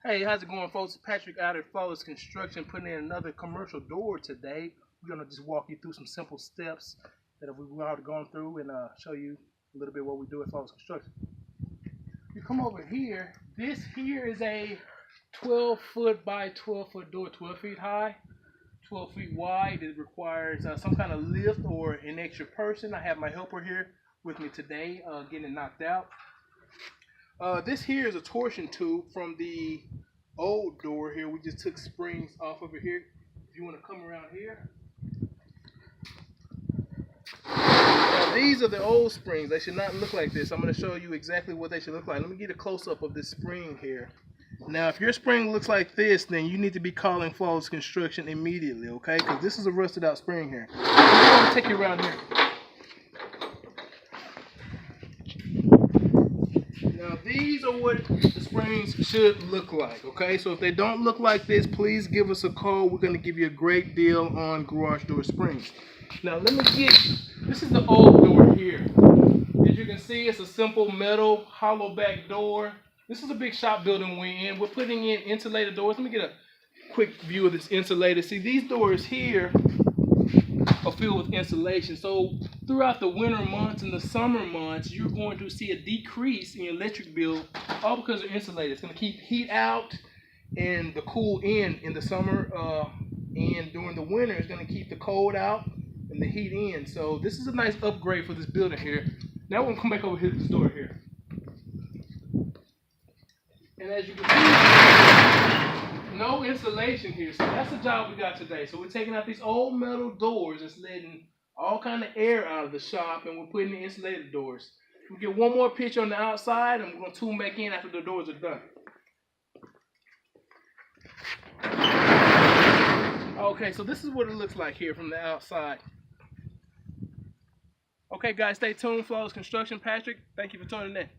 Hey, how's it going, folks? Patrick out at Flawless Construction putting in another commercial door today. We're going to just walk you through some simple steps that we've already gone through and show you a little bit what we do at Flawless Construction. You come over here. This here is a 12-foot by 12-foot door, 12 feet high, 12 feet wide. It requires some kind of lift or an extra person. I have my helper here with me today getting it knocked out. This here is a torsion tube from the old door here. We just took springs off of it here. If you want to come around here. Now these are the old springs. They should not look like this. I'm going to show you exactly what they should look like. Let me get a close-up of this spring here. Now if your spring looks like this, then you need to be calling Flawless Construction immediately, okay? Because this is a rusted out spring here. I'm going to take you around here. Now these are what the springs should look like, okay? So if they don't look like this, please give us a call. We're going to give you a great deal on garage door springs. Now let me this is the old door here. As you can see, it's a simple metal hollow back door. This is a big shop building we're in. We're putting in insulated doors. Let me get a quick view of this insulated. See, these doors here are filled with insulation. So throughout the winter months and the summer months, you're going to see a decrease in your electric bill, all because they're insulated. It's going to keep heat out and the cool in the summer, and during the winter, it's going to keep the cold out and the heat in. So this is a nice upgrade for this building here. Now we're going to come back over here to this door here. And as you can see, no insulation here. So that's the job we got today. So we're taking out these old metal doors that's letting all kind of air out of the shop, and we're putting in insulated doors. We'll get one more picture on the outside, and we're going to tune back in after the doors are done. Okay, so this is what it looks like here from the outside. Okay, guys, stay tuned. Flawless Construction, Patrick. Thank you for tuning in.